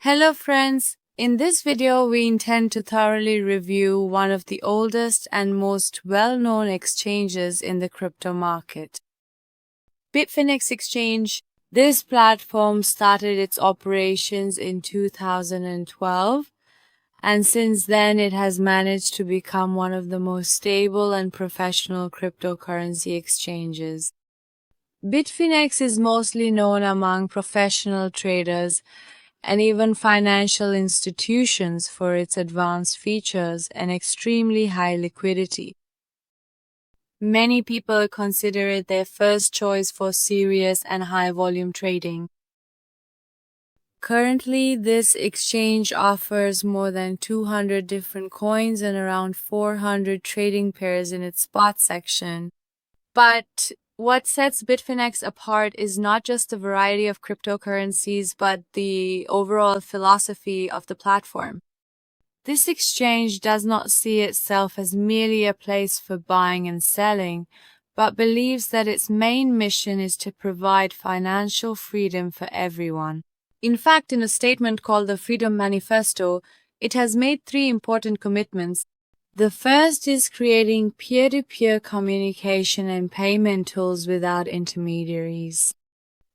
Hello friends, in this video we intend to thoroughly review one of the oldest and most well-known exchanges in the crypto market. Bitfinex Exchange. This platform started its operations in 2012, and since then it has managed to become one of the most stable and professional cryptocurrency exchanges. Bitfinex is mostly known among professional traders and even financial institutions for its advanced features and extremely high liquidity. Many people consider it their first choice for serious and high-volume trading. Currently, this exchange offers more than 200 different coins and around 400 trading pairs in its spot section. But what sets Bitfinex apart is not just the variety of cryptocurrencies, but the overall philosophy of the platform. This exchange does not see itself as merely a place for buying and selling, but believes that its main mission is to provide financial freedom for everyone. In fact, in a statement called the Freedom Manifesto, it has made three important commitments. The first is creating peer-to-peer communication and payment tools without intermediaries.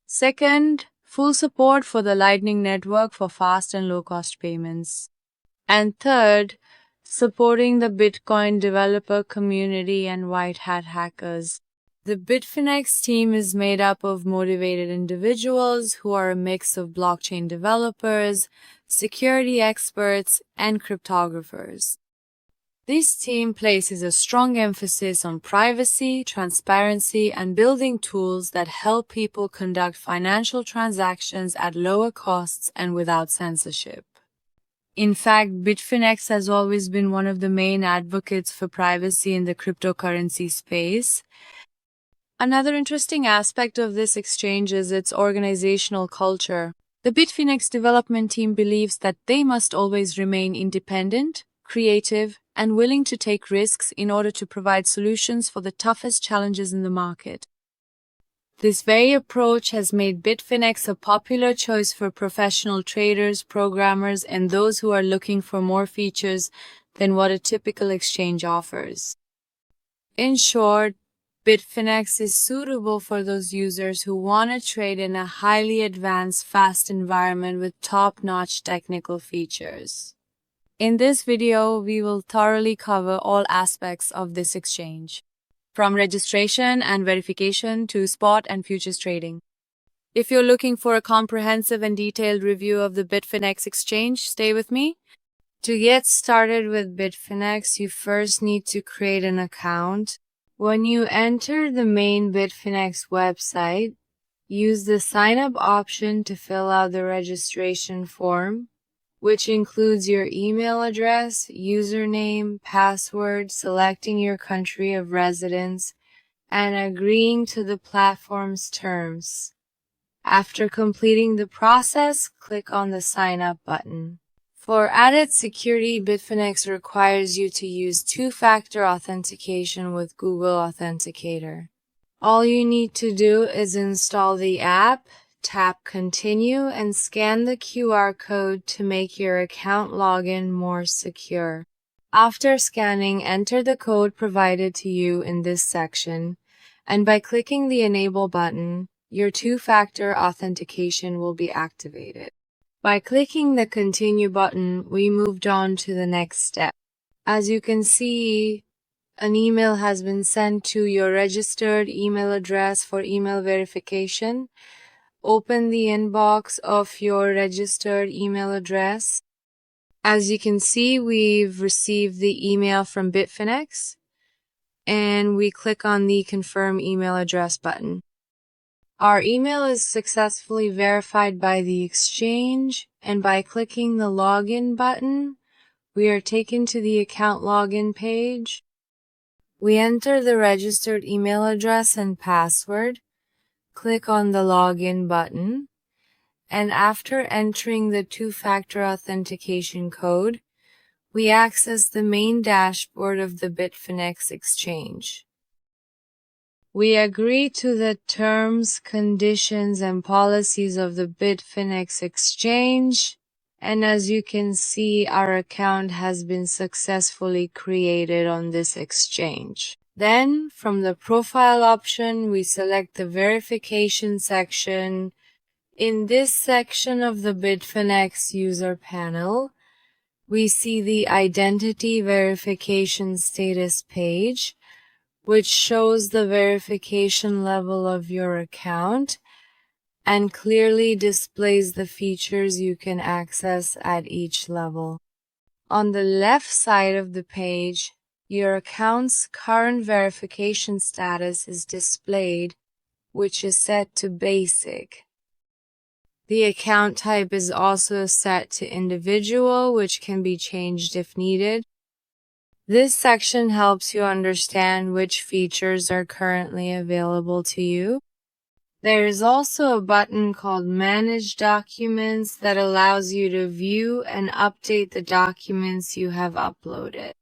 Second, full support for the Lightning Network for fast and low-cost payments. And third, supporting the Bitcoin developer community and white hat hackers. The Bitfinex team is made up of motivated individuals who are a mix of blockchain developers, security experts, and cryptographers. This team places a strong emphasis on privacy, transparency, and building tools that help people conduct financial transactions at lower costs and without censorship. In fact, Bitfinex has always been one of the main advocates for privacy in the cryptocurrency space. Another interesting aspect of this exchange is its organizational culture. The Bitfinex development team believes that they must always remain independent, creative, and willing to take risks in order to provide solutions for the toughest challenges in the market. This very approach has made Bitfinex a popular choice for professional traders, programmers, and those who are looking for more features than what a typical exchange offers. In short, Bitfinex is suitable for those users who want to trade in a highly advanced, fast environment with top-notch technical features. In this video, we will thoroughly cover all aspects of this exchange, from registration and verification to spot and futures trading. If you're looking for a comprehensive and detailed review of the Bitfinex exchange, stay with me. To get started with Bitfinex, you first need to create an account. When you enter the main Bitfinex website, use the sign up option to fill out the registration form, which includes your email address, username, password, selecting your country of residence, and agreeing to the platform's terms. After completing the process, click on the Sign Up button. For added security, Bitfinex requires you to use two-factor authentication with Google Authenticator. All you need to do is install the app, tap Continue, and scan the QR code to make your account login more secure. After scanning, enter the code provided to you in this section, and by clicking the Enable button, your two-factor authentication will be activated. By clicking the Continue button, we moved on to the next step. As you can see, an email has been sent to your registered email address for email verification. Open the inbox of your registered email address. As you can see, we've received the email from Bitfinex, and we click on the Confirm Email Address button. Our email is successfully verified by the exchange, and by clicking the Login button, we are taken to the account login page. We enter the registered email address and password. Click on the Login button, and after entering the two-factor authentication code, we access the main dashboard of the Bitfinex exchange. We agree to the terms, conditions, and policies of the Bitfinex exchange, And as you can see, our account has been successfully created on this exchange. Then, from the profile option, we select the verification section. In this section of the Bitfinex user panel, we see the identity verification status page, which shows the verification level of your account and clearly displays the features you can access at each level. On the left side of the page, your account's current verification status is displayed, which is set to basic. The account type is also set to individual, which can be changed if needed. This section helps you understand which features are currently available to you. There is also a button called Manage Documents that allows you to view and update the documents you have uploaded.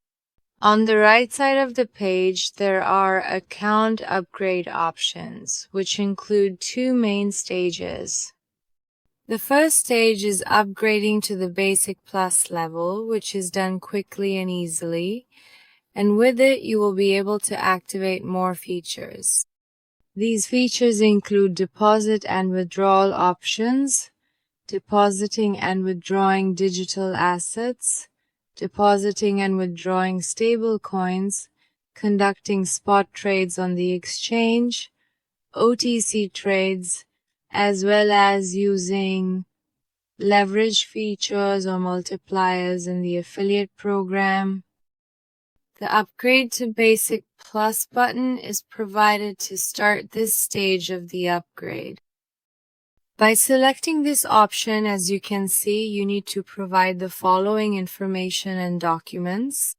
On the right side of the page, there are account upgrade options, which include two main stages. The first stage is upgrading to the Basic Plus level, which is done quickly and easily, and with it you will be able to activate more features. These features include deposit and withdrawal options, depositing and withdrawing digital assets, depositing and withdrawing stable coins, conducting spot trades on the exchange, OTC trades, as well as using leverage features or multipliers in the affiliate program. The Upgrade to Basic Plus button is provided to start this stage of the upgrade. By selecting this option, as you can see, you need to provide the following information and documents.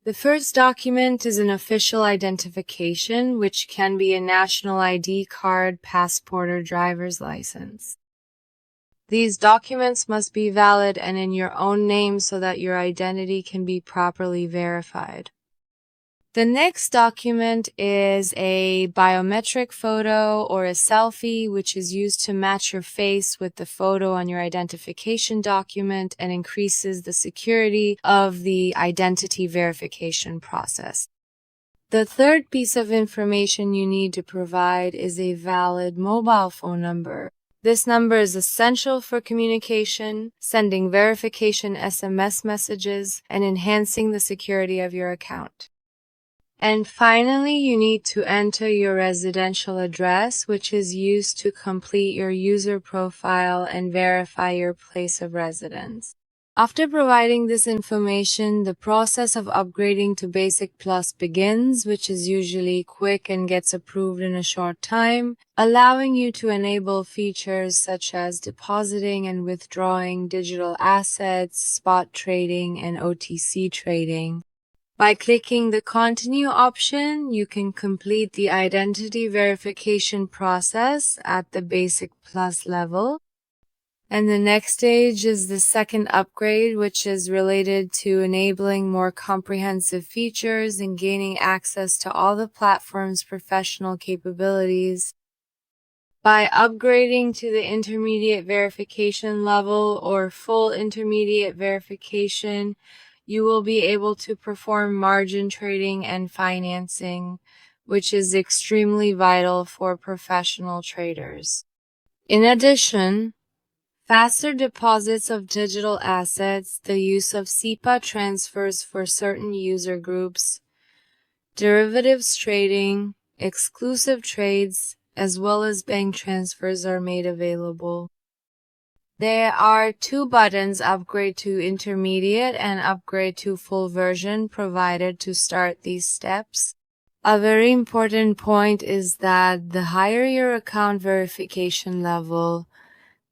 The first document is an official identification, which can be a national ID card, passport, or driver's license. These documents must be valid and in your own name so that your identity can be properly verified. The next document is a biometric photo or a selfie, which is used to match your face with the photo on your identification document and increases the security of the identity verification process. The third piece of information you need to provide is a valid mobile phone number. This number is essential for communication, sending verification SMS messages, and enhancing the security of your account. And finally, you need to enter your residential address, which is used to complete your user profile and verify your place of residence. After providing this information, the process of upgrading to Basic Plus begins, which is usually quick and gets approved in a short time, allowing you to enable features such as depositing and withdrawing digital assets, spot trading, and OTC trading. By clicking the Continue option, you can complete the identity verification process at the Basic Plus level. And the next stage is the second upgrade, which is related to enabling more comprehensive features and gaining access to all the platform's professional capabilities. By upgrading to the intermediate verification level or full intermediate verification, you will be able to perform margin trading and financing, which is extremely vital for professional traders. In addition, faster deposits of digital assets, the use of SEPA transfers for certain user groups, derivatives trading, exclusive trades, as well as bank transfers are made available. There are two buttons, Upgrade to Intermediate and Upgrade to Full version, provided to start these steps. A very important point is that the higher your account verification level,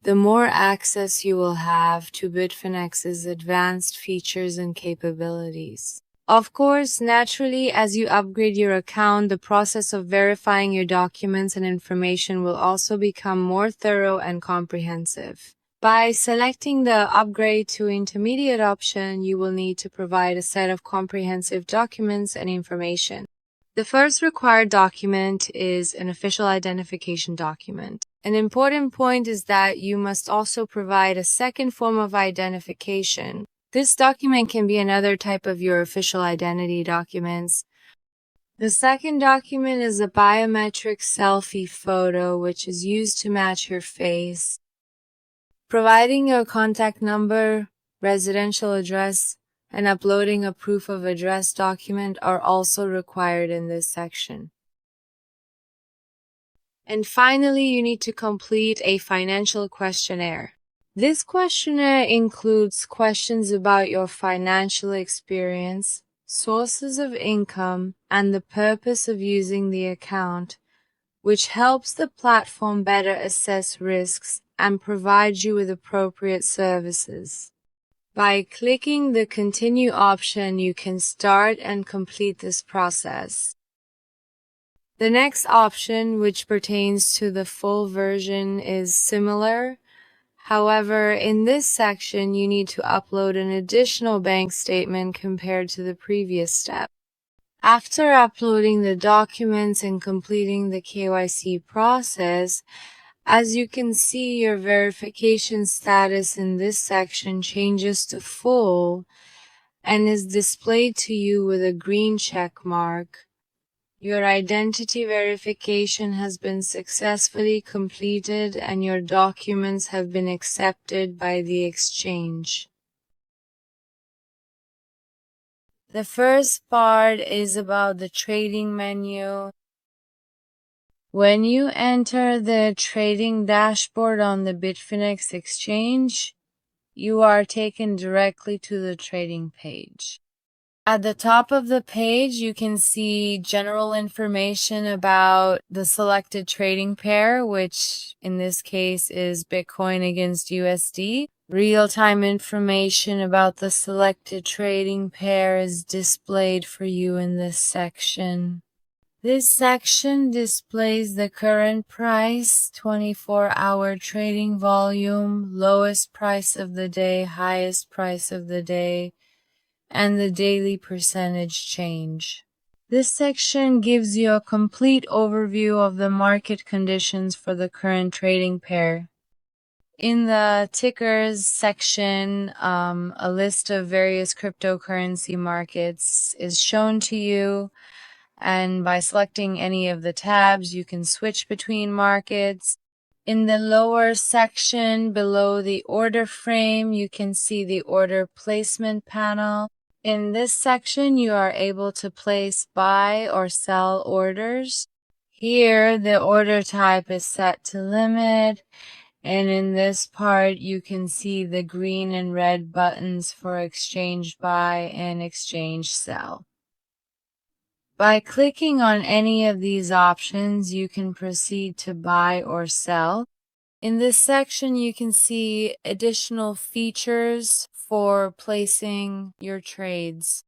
the more access you will have to Bitfinex's advanced features and capabilities. Of course, naturally, as you upgrade your account, the process of verifying your documents and information will also become more thorough and comprehensive. By selecting the Upgrade to Intermediate option, you will need to provide a set of comprehensive documents and information. The first required document is an official identification document. An important point is that you must also provide a second form of identification. This document can be another type of your official identity documents. The second document is a biometric selfie photo, which is used to match your face. Providing your contact number, residential address, and uploading a proof of address document are also required in this section. And finally, you need to complete a financial questionnaire. This questionnaire includes questions about your financial experience, sources of income, and the purpose of using the account, which helps the platform better assess risks and provide you with appropriate services. By clicking the Continue option, you can start and complete this process. The next option, which pertains to the full version, is similar. However, in this section, you need to upload an additional bank statement compared to the previous step. After uploading the documents and completing the KYC process, as you can see, your verification status in this section changes to full and is displayed to you with a green check mark. Your identity verification has been successfully completed and your documents have been accepted by the exchange. The first part is about the trading menu. When you enter the trading dashboard on the Bitfinex exchange, you are taken directly to the trading page. At the top of the page, you can see general information about the selected trading pair, which in this case is Bitcoin against USD. Real-time information about the selected trading pair is displayed for you in this section. This section displays the current price, 24-hour trading volume, lowest price of the day, highest price of the day, and the daily percentage change. This section gives you a complete overview of the market conditions for the current trading pair. In the tickers section, a list of various cryptocurrency markets is shown to you. And by selecting any of the tabs, you can switch between markets. In the lower section below the order frame, you can see the order placement panel. In this section, you are able to place buy or sell orders. Here, the order type is set to limit. And in this part, you can see the green and red buttons for exchange buy and exchange sell. By clicking on any of these options, you can proceed to buy or sell. In this section, you can see additional features for placing your trades.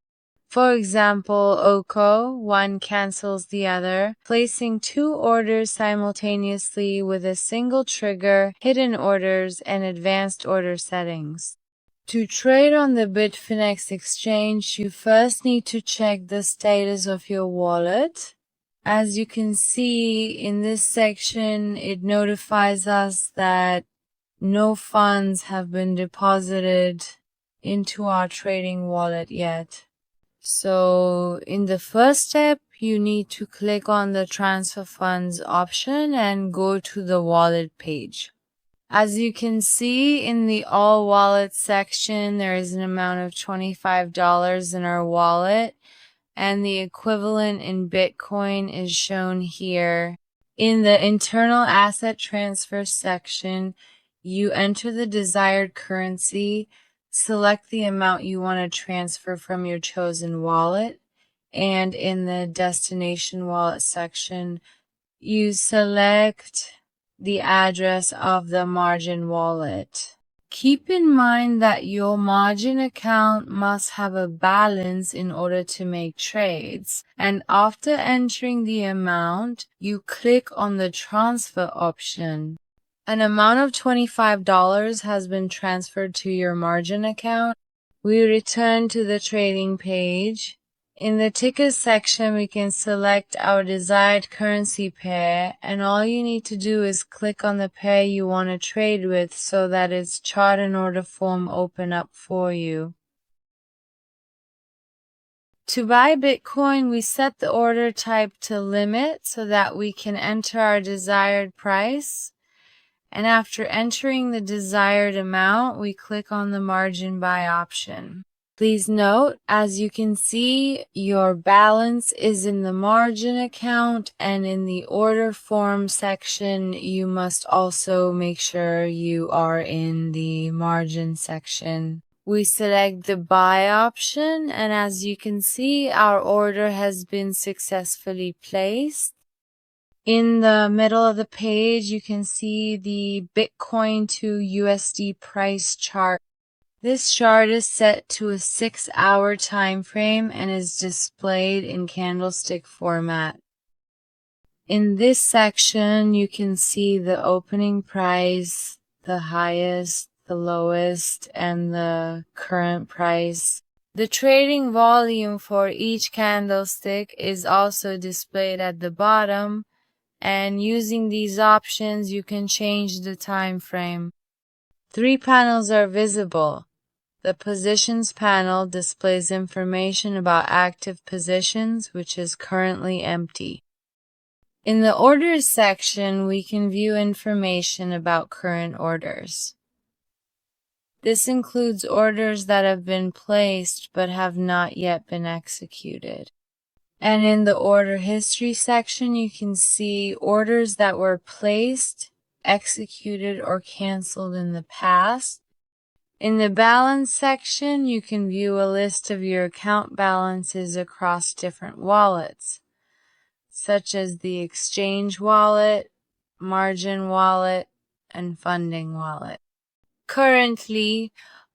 For example, OCO, one cancels the other, placing two orders simultaneously with a single trigger, hidden orders, and advanced order settings. To trade on the Bitfinex exchange, you first need to check the status of your wallet. As you can see in this section, it notifies us that no funds have been deposited into our trading wallet yet. So in the first step, you need to click on the transfer funds option and go to the wallet page. As you can see in the all wallet section, there is an amount of $25 in our wallet, and the equivalent in Bitcoin is shown here. In the internal asset transfer section, you enter the desired currency, select the amount you want to transfer from your chosen wallet, and in the destination wallet section, you select the address of the margin wallet. Keep in mind that your margin account must have a balance in order to make trades, and after entering the amount, you click on the transfer option. An amount of $25 has been transferred to your margin account. We return to the trading page. In the tickets section, we can select our desired currency pair, and all you need to do is click on the pair you want to trade with so that its chart and order form open up for you. To buy Bitcoin, we set the order type to limit so that we can enter our desired price. And after entering the desired amount, we click on the margin buy option. Please note, as you can see, your balance is in the margin account, and in the order form section, you must also make sure you are in the margin section. We select the buy option, and as you can see, our order has been successfully placed. In the middle of the page, you can see the Bitcoin to USD price chart. This chart is set to a 6-hour time frame and is displayed in candlestick format. In this section, you can see the opening price, the highest, the lowest, and the current price. The trading volume for each candlestick is also displayed at the bottom, and using these options, you can change the time frame. 3 panels are visible. The Positions panel displays information about active positions, which is currently empty. In the Orders section, we can view information about current orders. This includes orders that have been placed but have not yet been executed. And in the Order History section, you can see orders that were placed, executed, or canceled in the past. In the Balance section, you can view a list of your account balances across different wallets, such as the Exchange Wallet, Margin Wallet, and Funding Wallet. Currently,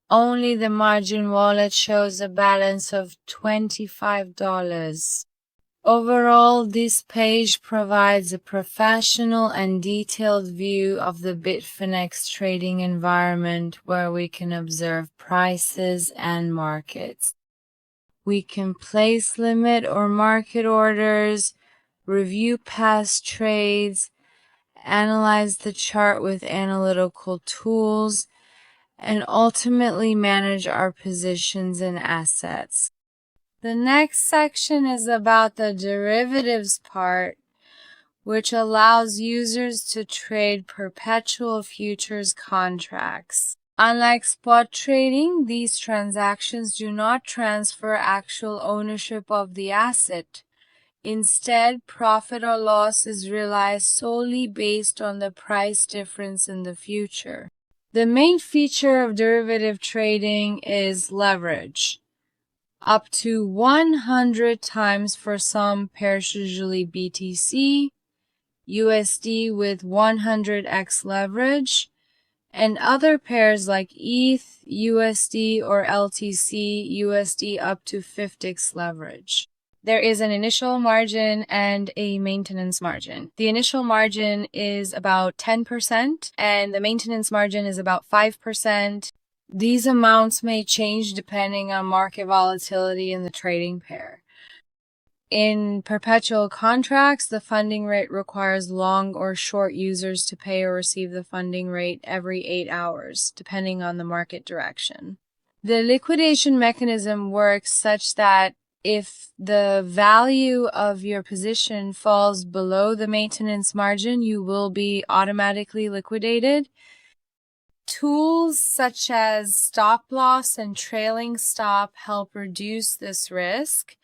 only the Margin Wallet shows a balance of $25. Overall, this page provides a professional and detailed view of the Bitfinex trading environment where we can observe prices and markets. We can place limit or market orders, review past trades, analyze the chart with analytical tools, and ultimately manage our positions and assets. The next section is about the derivatives part, which allows users to trade perpetual futures contracts. Unlike spot trading, these transactions do not transfer actual ownership of the asset. Instead, profit or loss is realized solely based on the price difference in the future. The main feature of derivative trading is leverage. Up to 100 times for some pairs, usually BTC, USD with 100x leverage, and other pairs like ETH, USD, or LTC, USD up to 50x leverage. There is an initial margin and a maintenance margin. The initial margin is about 10%, and the maintenance margin is about 5%. These amounts may change depending on market volatility in the trading pair. In perpetual contracts, the funding rate requires long or short users to pay or receive the funding rate every 8 hours, depending on the market direction. The liquidation mechanism works such that if the value of your position falls below the maintenance margin, you will be automatically liquidated. Tools such as stop loss and trailing stop help reduce this risk.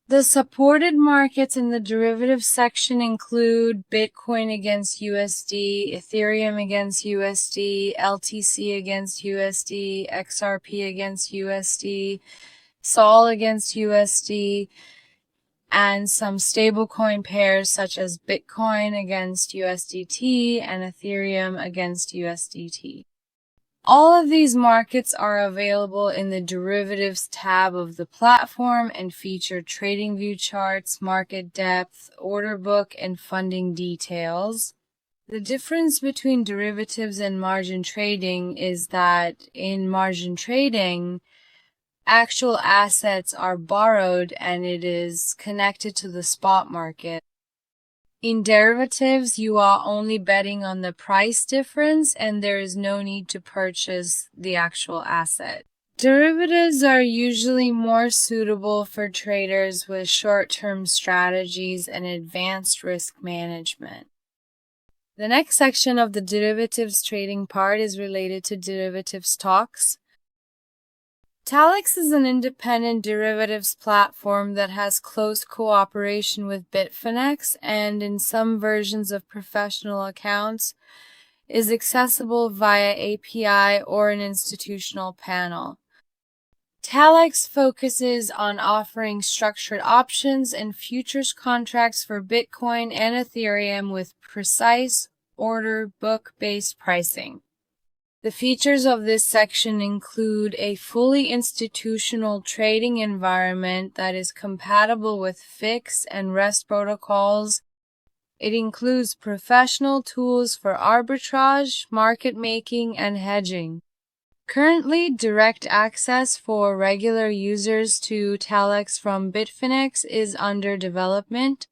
The supported markets in the derivatives section include Bitcoin against USD, Ethereum against USD, LTC against USD, XRP against USD, Sol against USD, and some stablecoin pairs such as Bitcoin against USDT and Ethereum against USDT. All of these markets are available in the Derivatives tab of the platform and feature TradingView charts, market depth, order book, and funding details. The difference between derivatives and margin trading is that in margin trading, actual assets are borrowed and it is connected to the spot market. In derivatives, you are only betting on the price difference and there is no need to purchase the actual asset. Derivatives are usually more suitable for traders with short-term strategies and advanced risk management. The next section of the derivatives trading part is related to derivative stocks. Talix is an independent derivatives platform that has close cooperation with Bitfinex and in some versions of professional accounts is accessible via API or an institutional panel. Talix focuses on offering structured options and futures contracts for Bitcoin and Ethereum with precise order book-based pricing. The features of this section include a fully institutional trading environment that is compatible with FIX and REST protocols. It includes professional tools for arbitrage, market making, and hedging. Currently, direct access for regular users to Talix from Bitfinex is under development,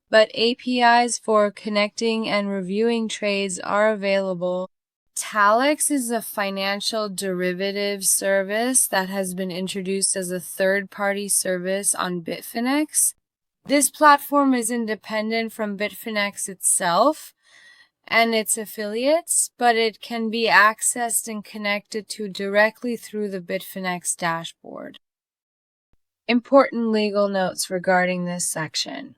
but APIs for connecting and reviewing trades are available. Talix is a financial derivatives service that has been introduced as a third-party service on Bitfinex. This platform is independent from Bitfinex itself and its affiliates, but it can be accessed and connected to directly through the Bitfinex dashboard. Important legal notes regarding this section.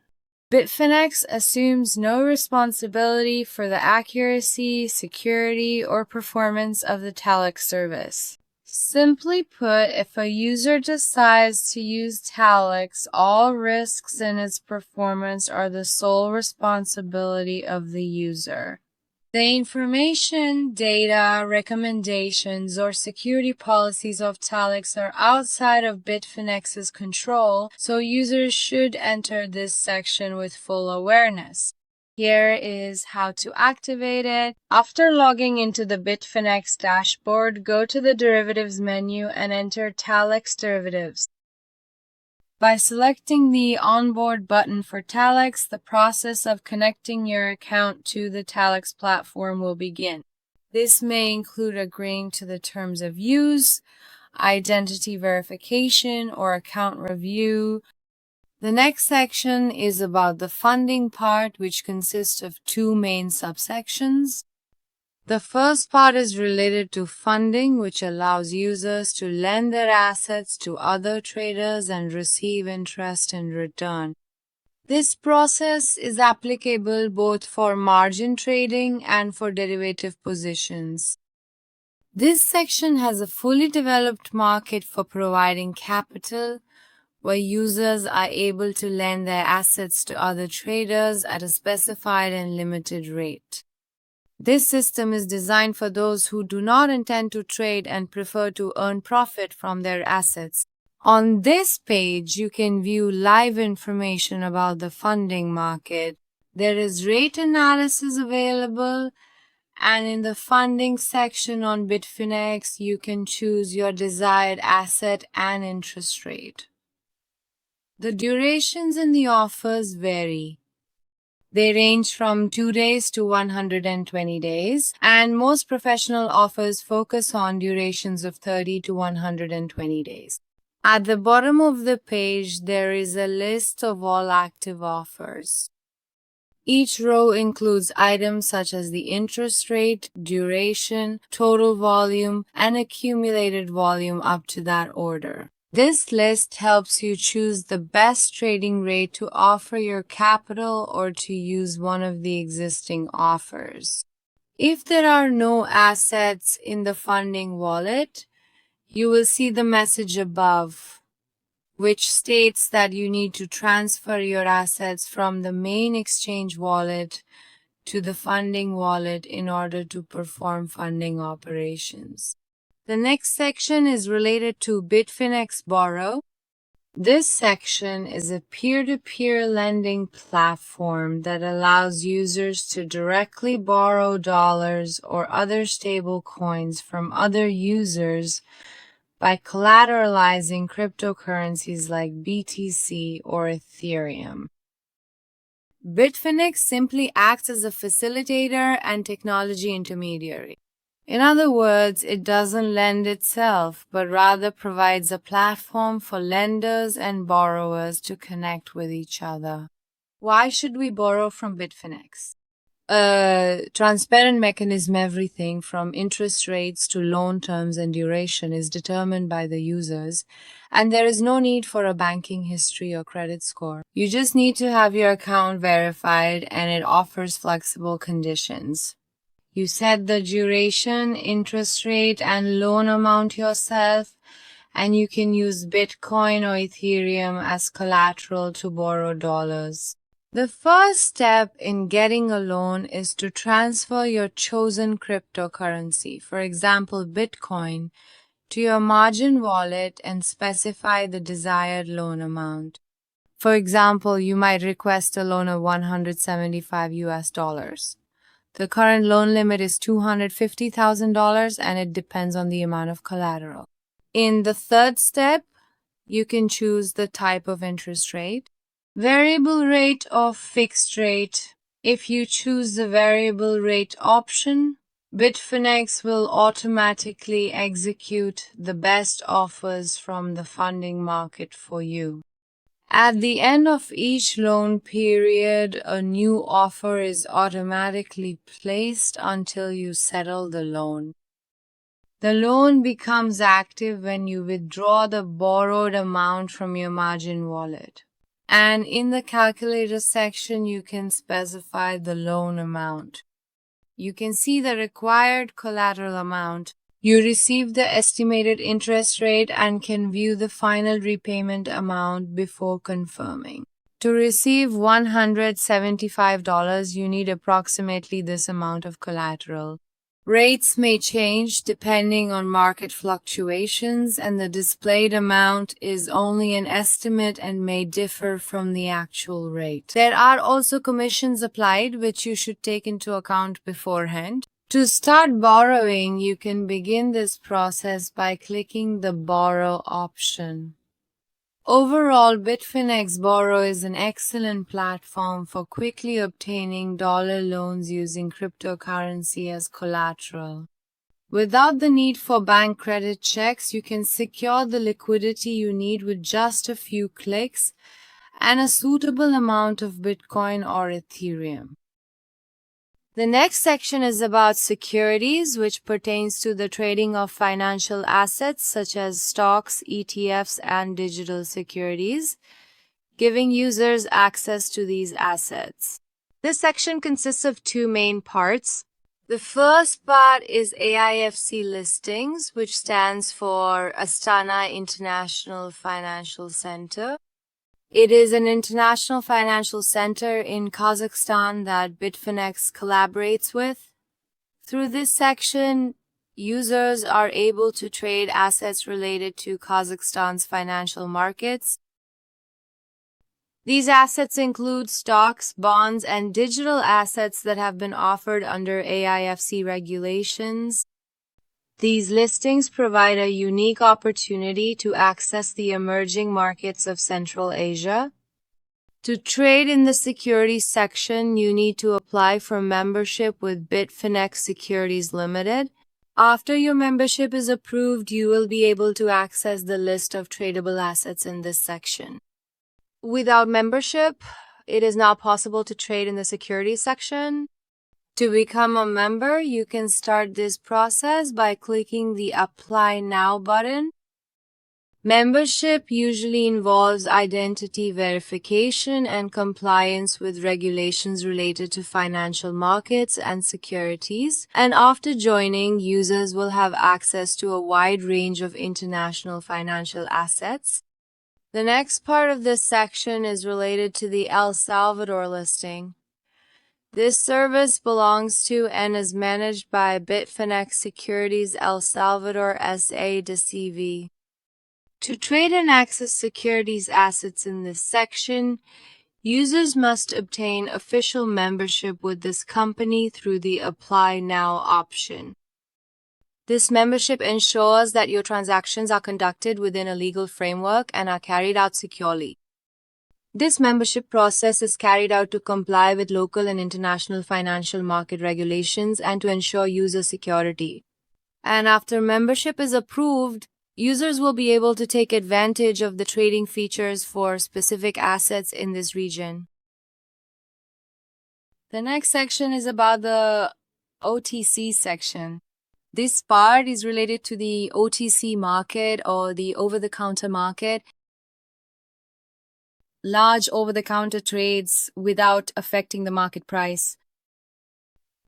Bitfinex assumes no responsibility for the accuracy, security, or performance of the Talix service. Simply put, if a user decides to use Talix, all risks in its performance are the sole responsibility of the user. The information, data, recommendations, or security policies of Talix are outside of Bitfinex's control, so users should enter this section with full awareness. Here is how to activate it. After logging into the Bitfinex dashboard, go to the Derivatives menu and enter Talix Derivatives. By selecting the Onboard button for Talix, the process of connecting your account to the Talix platform will begin. This may include agreeing to the terms of use, identity verification, or account review. The next section is about the funding part, which consists of two main subsections. The first part is related to funding, which allows users to lend their assets to other traders and receive interest in return. This process is applicable both for margin trading and for derivative positions. This section has a fully developed market for providing capital, where users are able to lend their assets to other traders at a specified and limited rate. This system is designed for those who do not intend to trade and prefer to earn profit from their assets. On this page, you can view live information about the funding market. There is rate analysis available, and in the funding section on Bitfinex, you can choose your desired asset and interest rate. The durations in the offers vary. They range from 2 days to 120 days, and most professional offers focus on durations of 30 to 120 days. At the bottom of the page, there is a list of all active offers. Each row includes items such as the interest rate, duration, total volume, and accumulated volume up to that order. This list helps you choose the best trading rate to offer your capital or to use one of the existing offers. If there are no assets in the funding wallet, you will see the message above, which states that you need to transfer your assets from the main exchange wallet to the funding wallet in order to perform funding operations. The next section is related to Bitfinex Borrow. This section is a peer-to-peer lending platform that allows users to directly borrow dollars or other stable coins from other users by collateralizing cryptocurrencies like BTC or Ethereum. Bitfinex simply acts as a facilitator and technology intermediary. In other words, it doesn't lend itself, but rather provides a platform for lenders and borrowers to connect with each other. Why should we borrow from Bitfinex? A transparent mechanism. Everything from interest rates to loan terms and duration is determined by the users, and there is no need for a banking history or credit score. You just need to have your account verified, and it offers flexible conditions. You set the duration, interest rate, and loan amount yourself, and you can use Bitcoin or Ethereum as collateral to borrow dollars. The first step in getting a loan is to transfer your chosen cryptocurrency, for example Bitcoin, to your margin wallet and specify the desired loan amount. For example, you might request a loan of $175. The current loan limit is $250,000 and it depends on the amount of collateral. In the third step, you can choose the type of interest rate, variable rate or fixed rate. If you choose the variable rate option, Bitfinex will automatically execute the best offers from the funding market for you. At the end of each loan period, a new offer is automatically placed until you settle the loan. The loan becomes active when you withdraw the borrowed amount from your margin wallet. And in the calculator section, you can specify the loan amount. You can see the required collateral amount. You receive the estimated interest rate and can view the final repayment amount before confirming. To receive $175, you need approximately this amount of collateral. Rates may change depending on market fluctuations, and the displayed amount is only an estimate and may differ from the actual rate. There are also commissions applied, which you should take into account beforehand. To start borrowing, you can begin this process by clicking the Borrow option. Overall, Bitfinex Borrow is an excellent platform for quickly obtaining dollar loans using cryptocurrency as collateral. Without the need for bank credit checks, you can secure the liquidity you need with just a few clicks and a suitable amount of Bitcoin or Ethereum. The next section is about securities, which pertains to the trading of financial assets such as stocks, ETFs, and digital securities, giving users access to these assets. This section consists of two main parts. The first part is AIFC Listings, which stands for Astana International Financial Center. It is an international financial center in Kazakhstan that Bitfinex collaborates with. Through this section, users are able to trade assets related to Kazakhstan's financial markets. These assets include stocks, bonds, and digital assets that have been offered under AIFC regulations. These listings provide a unique opportunity to access the emerging markets of Central Asia. To trade in the securities section, you need to apply for membership with Bitfinex Securities Limited. After your membership is approved, you will be able to access the list of tradable assets in this section. Without membership, it is not possible to trade in the securities section. To become a member, you can start this process by clicking the Apply Now button. Membership usually involves identity verification and compliance with regulations related to financial markets and securities, and after joining, users will have access to a wide range of international financial assets. The next part of this section is related to the El Salvador listing. This service belongs to and is managed by Bitfinex Securities El Salvador S.A. de CV. To trade and access securities assets in this section, users must obtain official membership with this company through the Apply Now option. This membership ensures that your transactions are conducted within a legal framework and are carried out securely. This membership process is carried out to comply with local and international financial market regulations and to ensure user security. And after membership is approved, users will be able to take advantage of the trading features for specific assets in this region. The next section is about the OTC section. This part is related to the OTC market or the over-the-counter market. Large over-the-counter trades without affecting the market price.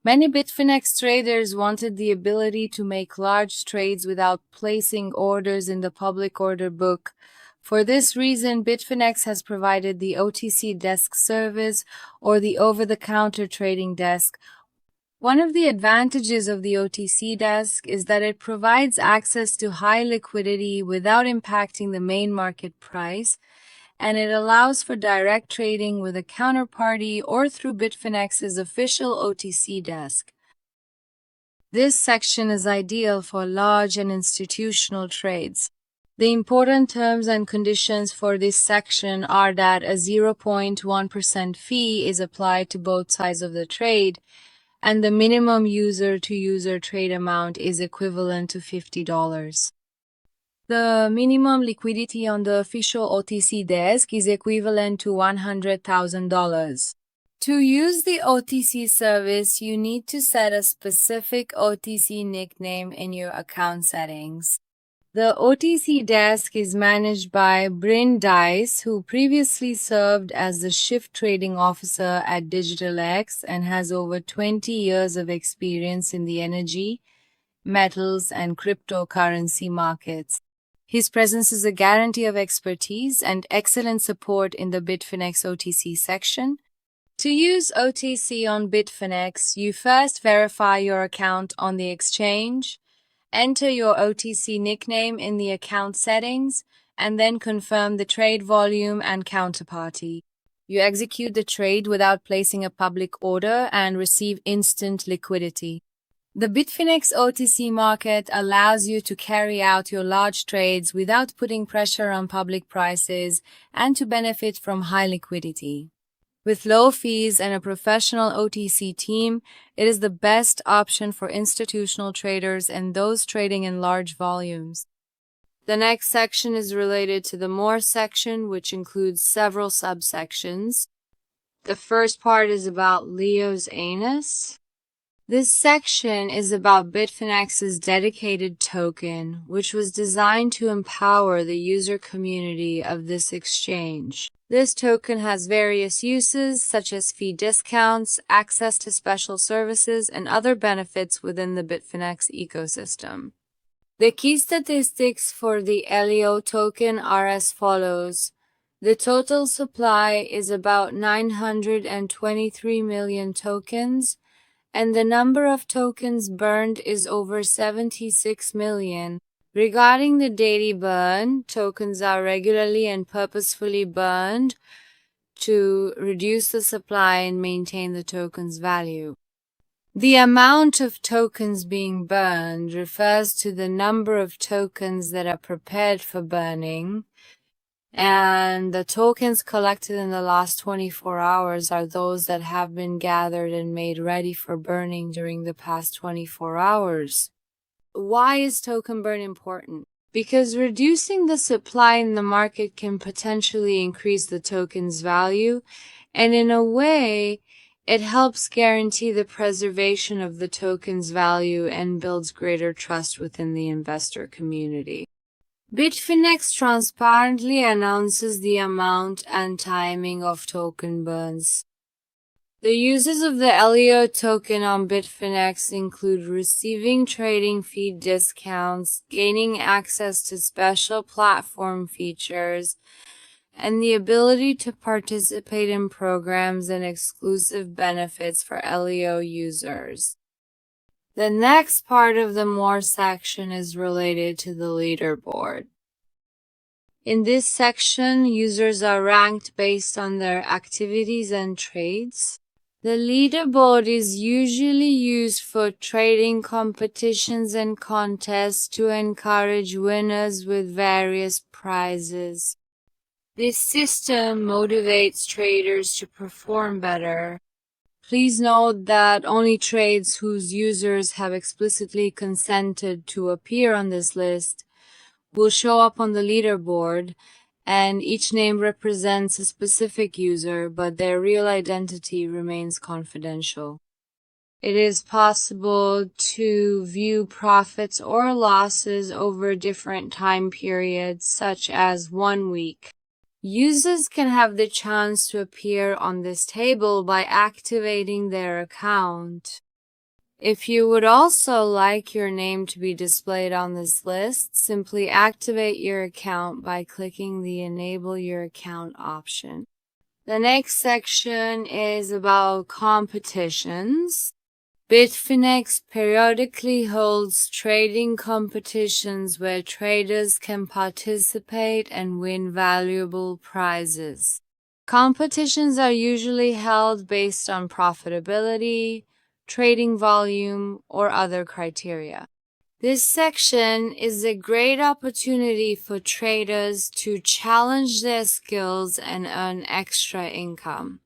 Many Bitfinex traders wanted the ability to make large trades without placing orders in the public order book. For this reason, Bitfinex has provided the OTC desk service or the over-the-counter trading desk. One of the advantages of the OTC desk is that it provides access to high liquidity without impacting the main market price, and it allows for direct trading with a counterparty or through Bitfinex's official OTC desk. This section is ideal for large and institutional trades. The important terms and conditions for this section are that a 0.1% fee is applied to both sides of the trade, and the minimum user-to-user trade amount is equivalent to $50. The minimum liquidity on the official OTC desk is equivalent to $100,000. To use the OTC service, you need to set a specific OTC nickname in your account settings. The OTC desk is managed by Bryn Dice, who previously served as the shift trading officer at DigitalX and has over 20 years of experience in the energy, metals, and cryptocurrency markets. His presence is a guarantee of expertise and excellent support in the Bitfinex OTC section. To use OTC on Bitfinex, you first verify your account on the exchange, enter your OTC nickname in the account settings, and then confirm the trade volume and counterparty. You execute the trade without placing a public order and receive instant liquidity. The Bitfinex OTC market allows you to carry out your large trades without putting pressure on public prices and to benefit from high liquidity. With low fees and a professional OTC team, it is the best option for institutional traders and those trading in large volumes. The next section is related to the More section, which includes several subsections. The first part is about Leo's anus. This section is about Bitfinex's dedicated token, which was designed to empower the user community of this exchange. This token has various uses, such as fee discounts, access to special services, and other benefits within the Bitfinex ecosystem. The key statistics for the LEO token are as follows. The total supply is about 923 million tokens, and the number of tokens burned is over 76 million. Regarding the daily burn, tokens are regularly and purposefully burned to reduce the supply and maintain the token's value. The amount of tokens being burned refers to the number of tokens that are prepared for burning, and the tokens collected in the last 24 hours are those that have been gathered and made ready for burning during the past 24 hours. Why is token burn important? Because reducing the supply in the market can potentially increase the token's value, and in a way, it helps guarantee the preservation of the token's value and builds greater trust within the investor community. Bitfinex transparently announces the amount and timing of token burns. The uses of the LEO token on Bitfinex include receiving trading fee discounts, gaining access to special platform features, and the ability to participate in programs and exclusive benefits for LEO users. The next part of the More section is related to the leaderboard. In this section, users are ranked based on their activities and trades. The leaderboard is usually used for trading competitions and contests to encourage winners with various prizes. This system motivates traders to perform better. Please note that only trades whose users have explicitly consented to appear on this list will show up on the leaderboard, and each name represents a specific user, but their real identity remains confidential. It is possible to view profits or losses over different time periods, such as 1 week. Users can have the chance to appear on this table by activating their account. If you would also like your name to be displayed on this list, simply activate your account by clicking the Enable Your Account option. The next section is about competitions. Bitfinex periodically holds trading competitions where traders can participate and win valuable prizes. Competitions are usually held based on profitability, trading volume, or other criteria. This section is a great opportunity for traders to challenge their skills and earn extra income.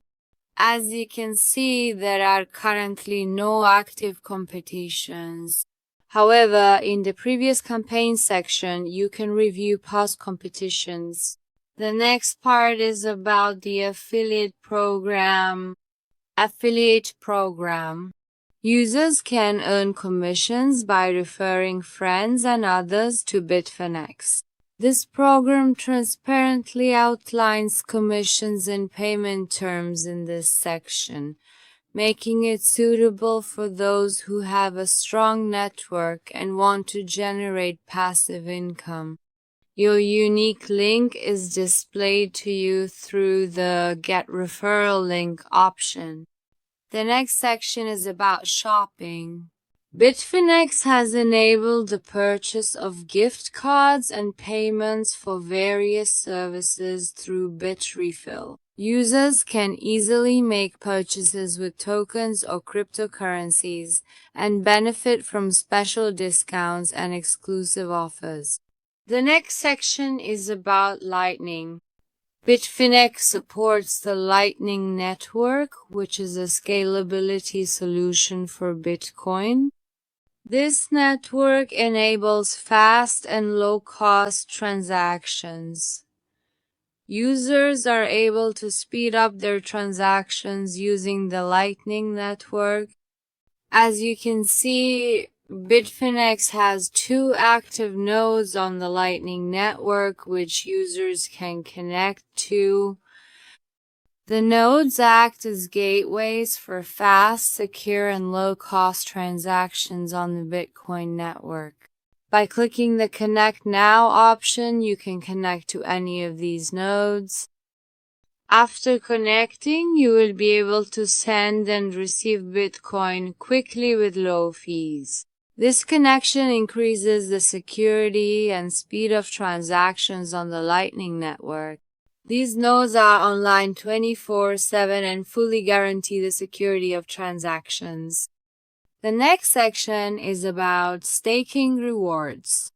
As you can see, there are currently no active competitions. However, in the previous campaign section, you can review past competitions. The next part is about the affiliate program. Users can earn commissions by referring friends and others to Bitfinex. This program transparently outlines commissions and payment terms in this section, making it suitable for those who have a strong network and want to generate passive income. Your unique link is displayed to you through the Get Referral Link option. The next section is about shopping. Bitfinex has enabled the purchase of gift cards and payments for various services through Bitrefill. Users can easily make purchases with tokens or cryptocurrencies and benefit from special discounts and exclusive offers. The next section is about Lightning. Bitfinex supports the Lightning Network, which is a scalability solution for Bitcoin. This network enables fast and low-cost transactions. Users are able to speed up their transactions using the Lightning Network. As you can see, Bitfinex has 2 active nodes on the Lightning Network which users can connect to. The nodes act as gateways for fast, secure, and low-cost transactions on the Bitcoin network. By clicking the Connect Now option, you can connect to any of these nodes. After connecting, you will be able to send and receive Bitcoin quickly with low fees. This connection increases the security and speed of transactions on the Lightning Network. These nodes are online 24/7 and fully guarantee the security of transactions. The next section is about staking rewards.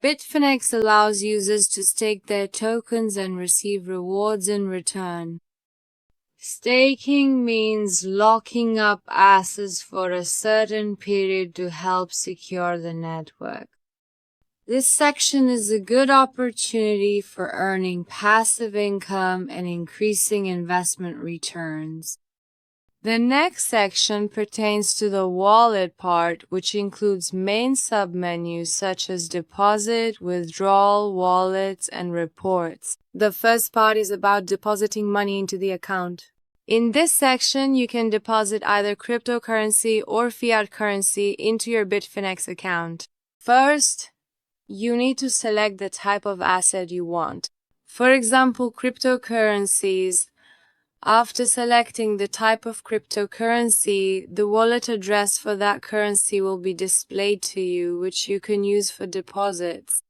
Bitfinex allows users to stake their tokens and receive rewards in return. Staking means locking up assets for a certain period to help secure the network. This section is a good opportunity for earning passive income and increasing investment returns. The next section pertains to the wallet part, which includes main submenus such as deposit, withdrawal, wallets, and reports. The first part is about depositing money into the account. In this section, you can deposit either cryptocurrency or fiat currency into your Bitfinex account. First, you need to select the type of asset you want. For example, cryptocurrencies. After selecting the type of cryptocurrency, the wallet address for that currency will be displayed to you, which you can use for deposits.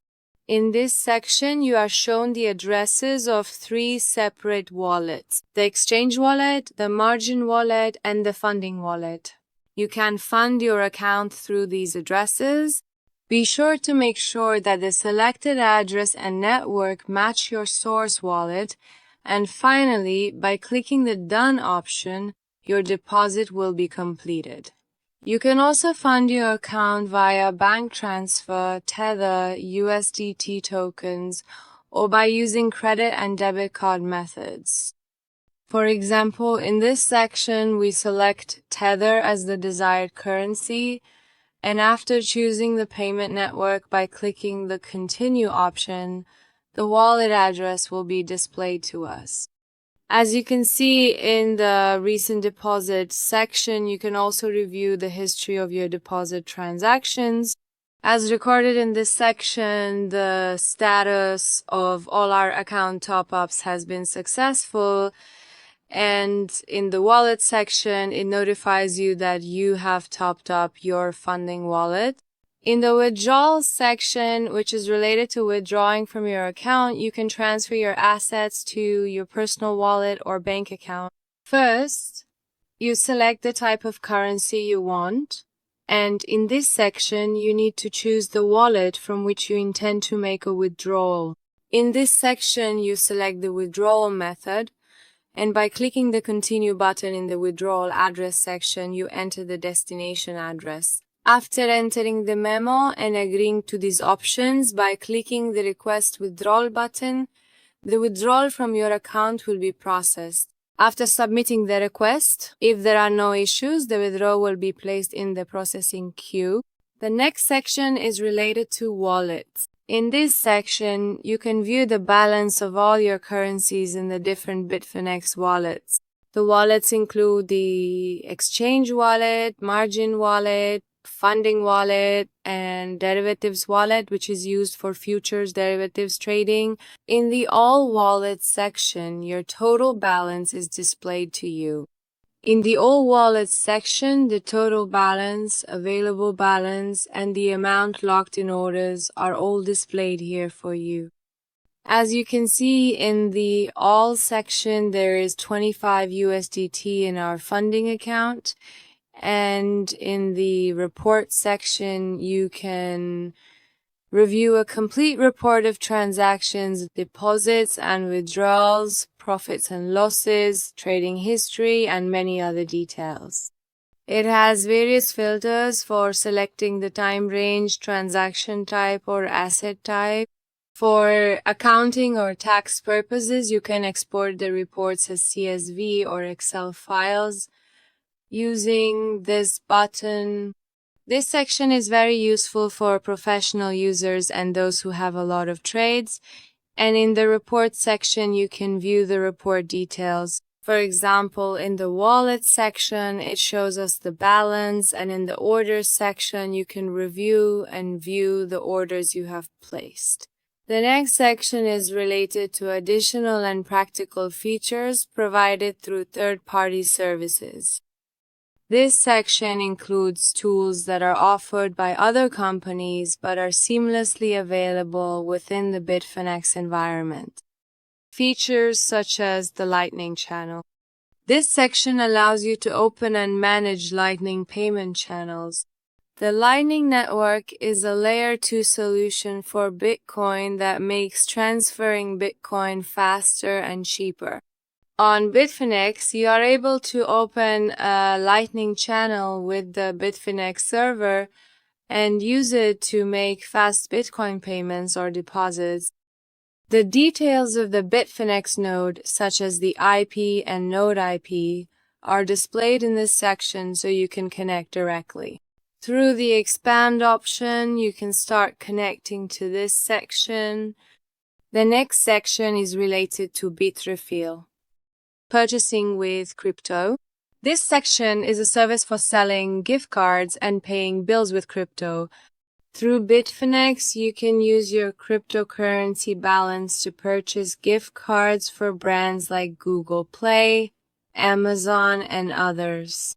In this section, you are shown the addresses of 3 separate wallets: the exchange wallet, the margin wallet, and the funding wallet. You can fund your account through these addresses. Be sure to make sure that the selected address and network match your source wallet. And finally, by clicking the Done option, your deposit will be completed. You can also fund your account via bank transfer, Tether, USDT tokens, or by using credit and debit card methods. For example, in this section, we select Tether as the desired currency, and after choosing the payment network by clicking the Continue option, the wallet address will be displayed to us. As you can see in the recent deposit section, you can also review the history of your deposit transactions. As recorded in this section, the status of all our account top-ups has been successful. And in the wallet section, it notifies you that you have topped up your funding wallet. In the withdrawal section, which is related to withdrawing from your account, you can transfer your assets to your personal wallet or bank account. First, you select the type of currency you want. And in this section, you need to choose the wallet from which you intend to make a withdrawal. In this section, you select the withdrawal method. And by clicking the Continue button in the withdrawal address section, you enter the destination address. After entering the memo and agreeing to these options, by clicking the Request Withdrawal button, the withdrawal from your account will be processed. After submitting the request, if there are no issues, the withdrawal will be placed in the processing queue. The next section is related to wallets. In this section, you can view the balance of all your currencies in the different Bitfinex wallets. The wallets include the exchange wallet, margin wallet, funding wallet, and derivatives wallet, which is used for futures derivatives trading. In the All Wallets section, your total balance is displayed to you. In the All Wallets section, the total balance, available balance, and the amount locked in orders are all displayed here for you. As you can see in the All section, there is 25 USDT in our funding account. And in the Report section, you can review a complete report of transactions, deposits and withdrawals, profits and losses, trading history, and many other details. It has various filters for selecting the time range, transaction type, or asset type. For accounting or tax purposes, you can export the reports as CSV or Excel files using this button. This section is very useful for professional users and those who have a lot of trades. And in the report section, you can view the report details. For example, in the wallet section, it shows us the balance, and in the orders section, you can review and view the orders you have placed. The next section is related to additional and practical features provided through third-party services. This section includes tools that are offered by other companies but are seamlessly available within the Bitfinex environment. Features such as the Lightning channel. This section allows you to open and manage Lightning payment channels. The Lightning Network is a Layer 2 solution for Bitcoin that makes transferring Bitcoin faster and cheaper. On Bitfinex, you are able to open a Lightning channel with the Bitfinex server and use it to make fast Bitcoin payments or deposits. The details of the Bitfinex node, such as the IP and node IP, are displayed in this section so you can connect directly. Through the Expand option, you can start connecting to this section. The next section is related to Bitrefill. Purchasing with crypto. This section is a service for selling gift cards and paying bills with crypto. Through Bitfinex, you can use your cryptocurrency balance to purchase gift cards for brands like Google Play, Amazon, and others.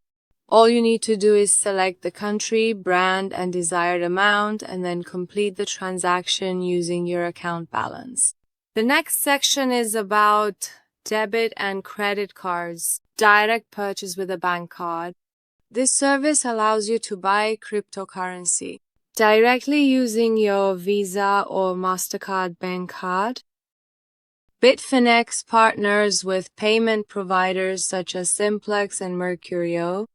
All you need to do is select the country, brand, and desired amount, and then complete the transaction using your account balance. The next section is about debit and credit cards, direct purchase with a bank card. This service allows you to buy cryptocurrency directly using your Visa or MasterCard bank card. Bitfinex partners with payment providers such as Simplex and Mercurio.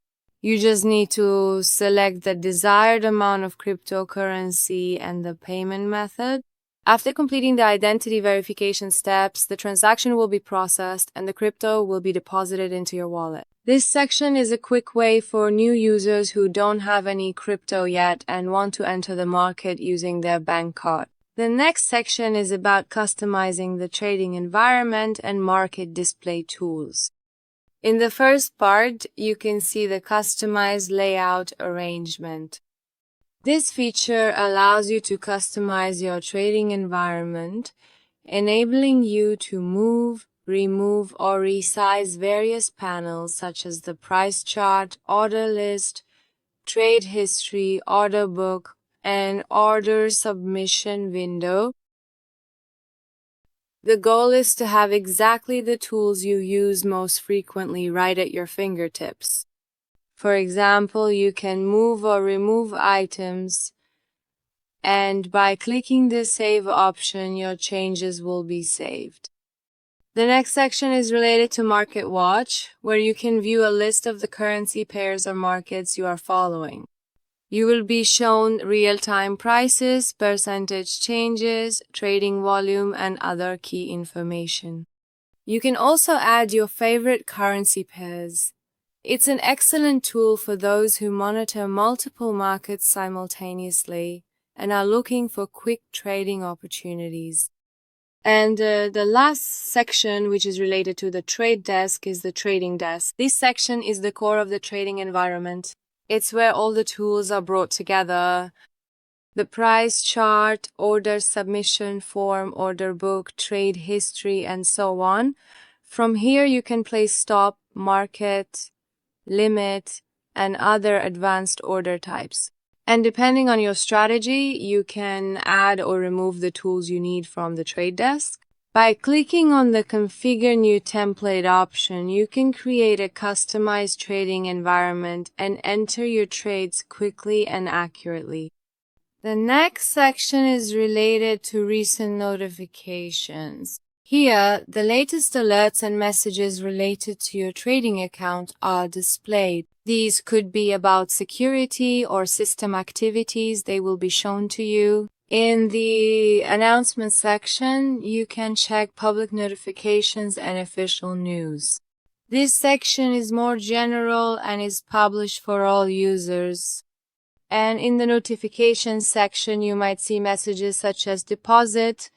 You just need to select the desired amount of cryptocurrency and the payment method. After completing the identity verification steps, the transaction will be processed and the crypto will be deposited into your wallet. This section is a quick way for new users who don't have any crypto yet and want to enter the market using their bank card. The next section is about customizing the trading environment and market display tools. In the first part, you can see the customized layout arrangement. This feature allows you to customize your trading environment, enabling you to move, remove, or resize various panels such as the price chart, order list, trade history, order book, and order submission window. The goal is to have exactly the tools you use most frequently right at your fingertips. For example, you can move or remove items, and by clicking the Save option, your changes will be saved. The next section is related to Market Watch, where you can view a list of the currency pairs or markets you are following. You will be shown real-time prices, percentage changes, trading volume, and other key information. You can also add your favorite currency pairs. It's an excellent tool for those who monitor multiple markets simultaneously and are looking for quick trading opportunities. And the last section, which is related to the trade desk, is the trading desk. This section is the core of the trading environment. It's where all the tools are brought together. The price chart, order submission form, order book, trade history, and so on. From here, you can place stop, market, limit, and other advanced order types. And depending on your strategy, you can add or remove the tools you need from the trade desk. By clicking on the Configure New Template option, you can create a customized trading environment and enter your trades quickly and accurately. The next section is related to recent notifications. Here, the latest alerts and messages related to your trading account are displayed. These could be about security or system activities. They will be shown to you. In the announcement section, you can check public notifications and official news. This section is more general and is published for all users. And in the notifications section, you might see messages such as deposit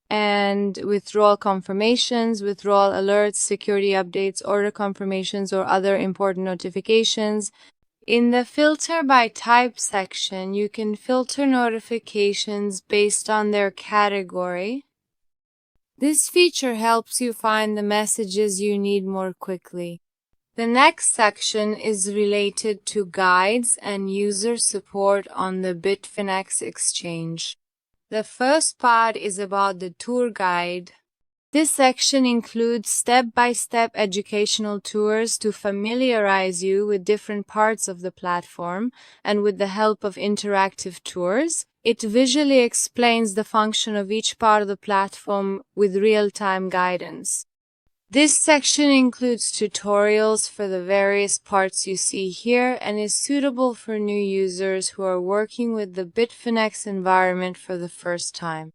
and withdrawal confirmations, withdrawal alerts, security updates, order confirmations, or other important notifications. In the filter by type section, you can filter notifications based on their category. This feature helps you find the messages you need more quickly. The next section is related to guides and user support on the Bitfinex exchange. The first part is about the tour guide. This section includes step-by-step educational tours to familiarize you with different parts of the platform, and with the help of interactive tours, it visually explains the function of each part of the platform with real-time guidance. This section includes tutorials for the various parts you see here and is suitable for new users who are working with the Bitfinex environment for the first time.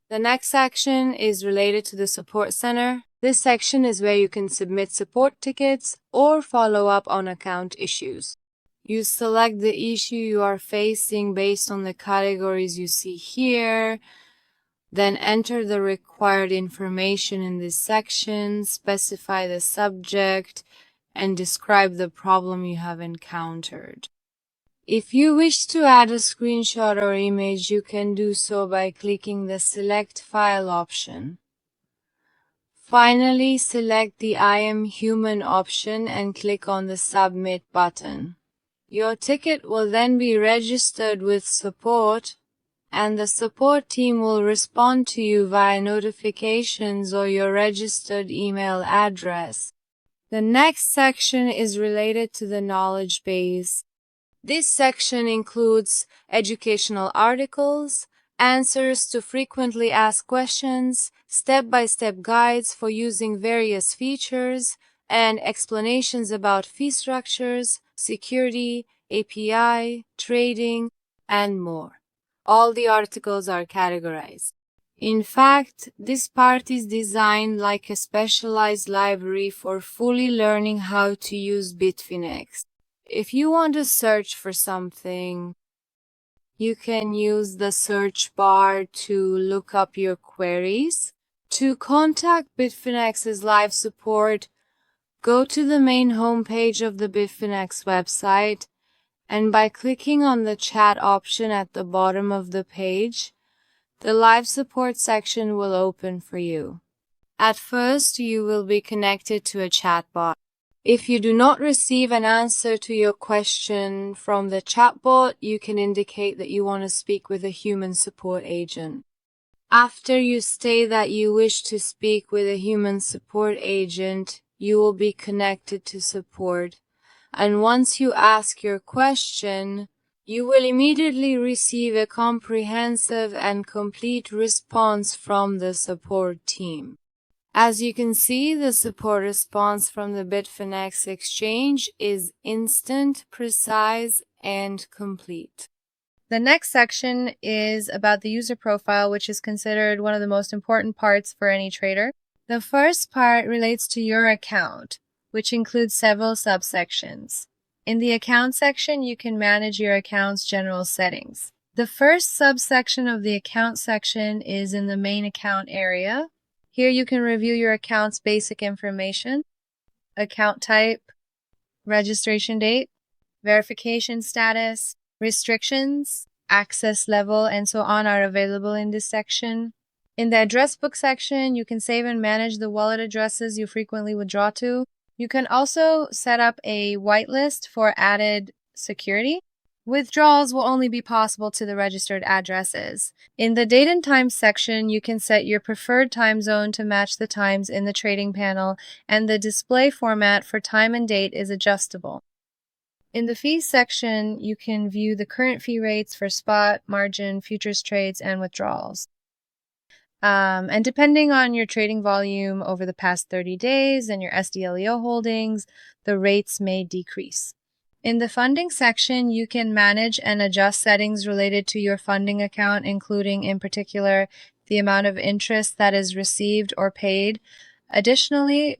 The next section is related to the support center. This section is where you can submit support tickets or follow up on account issues. You select the issue you are facing based on the categories you see here. Then enter the required information in this section, specify the subject, and describe the problem you have encountered. If you wish to add a screenshot or image, you can do so by clicking the Select File option. Finally, select the I am human option and click on the Submit button. Your ticket will then be registered with support, and the support team will respond to you via notifications or your registered email address. The next section is related to the knowledge base. This section includes educational articles, answers to frequently asked questions, step-by-step guides for using various features, and explanations about fee structures, security, API, trading, and more. All the articles are categorized. In fact, this part is designed like a specialized library for fully learning how to use Bitfinex. If you want to search for something, you can use the search bar to look up your queries. To contact Bitfinex's live support, go to the main homepage of the Bitfinex website, and by clicking on the chat option at the bottom of the page, the live support section will open for you. At first, you will be connected to a chatbot. If you do not receive an answer to your question from the chatbot, you can indicate that you want to speak with a human support agent. After you state that you wish to speak with a human support agent, you will be connected to support. And once you ask your question, you will immediately receive a comprehensive and complete response from the support team. As you can see, the support response from the Bitfinex exchange is instant, precise, and complete. The next section is about the user profile, which is considered one of the most important parts for any trader. The first part relates to your account, which includes several subsections. In the account section, you can manage your account's general settings. The first subsection of the account section is in the main account area. Here you can review your account's basic information, account type, registration date, verification status, restrictions, access level, and so on are available in this section. In the address book section, you can save and manage the wallet addresses you frequently withdraw to. You can also set up a whitelist for added security. Withdrawals will only be possible to the registered addresses. In the date and time section, you can set your preferred time zone to match the times in the trading panel, and the display format for time and date is adjustable. In the fees section, you can view the current fee rates for spot, margin, futures trades, and withdrawals. And depending on your trading volume over the past 30 days and your SDLEO holdings, the rates may decrease. In the funding section, you can manage and adjust settings related to your funding account, including, in particular, the amount of interest that is received or paid. Additionally,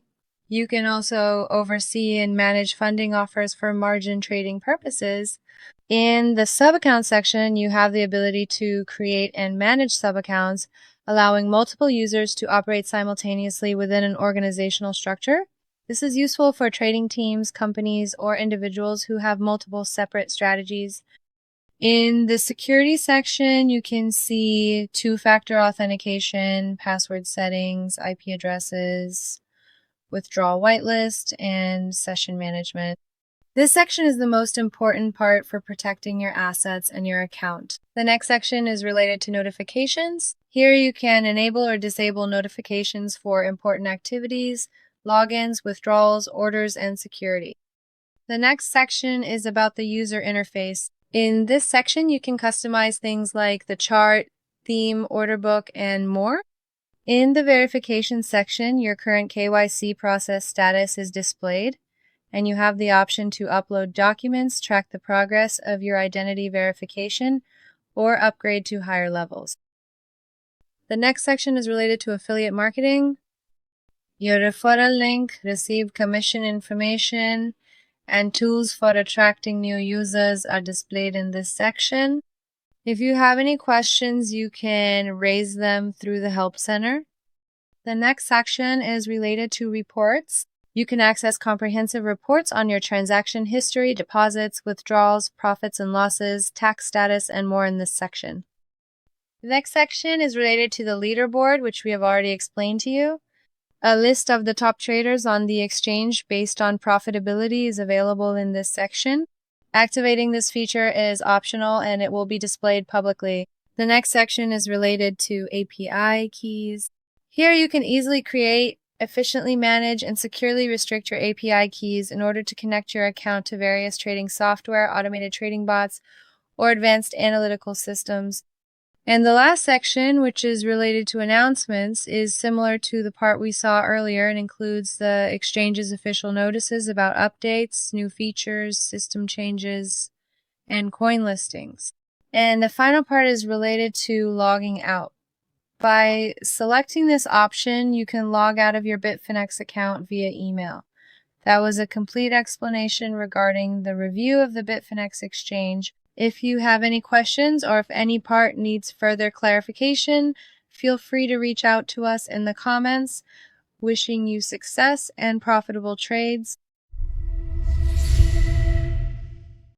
you can also oversee and manage funding offers for margin trading purposes. In the sub-account section, you have the ability to create and manage sub-accounts, allowing multiple users to operate simultaneously within an organizational structure. This is useful for trading teams, companies, or individuals who have multiple separate strategies. In the security section, you can see two-factor authentication, password settings, IP addresses, withdrawal whitelist, and session management. This section is the most important part for protecting your assets and your account. The next section is related to notifications. Here you can enable or disable notifications for important activities, logins, withdrawals, orders, and security. The next section is about the user interface. In this section, you can customize things like the chart, theme, order book, and more. In the verification section, your current KYC process status is displayed, and you have the option to upload documents, track the progress of your identity verification, or upgrade to higher levels. The next section is related to affiliate marketing. Your referral link, received commission information, and tools for attracting new users are displayed in this section. If you have any questions, you can raise them through the Help Center. The next section is related to reports. You can access comprehensive reports on your transaction history, deposits, withdrawals, profits and losses, tax status, and more in this section. The next section is related to the leaderboard, which we have already explained to you. A list of the top traders on the exchange based on profitability is available in this section. Activating this feature is optional and it will be displayed publicly. The next section is related to API keys. Here you can easily create, efficiently manage, and securely restrict your API keys in order to connect your account to various trading software, automated trading bots, or advanced analytical systems. And the last section, which is related to announcements, is similar to the part we saw earlier and includes the exchange's official notices about updates, new features, system changes, and coin listings. And the final part is related to logging out. By selecting this option, you can log out of your Bitfinex account via email. That was a complete explanation regarding the review of the Bitfinex exchange. If you have any questions or if any part needs further clarification, feel free to reach out to us in the comments. Wishing you success and profitable trades.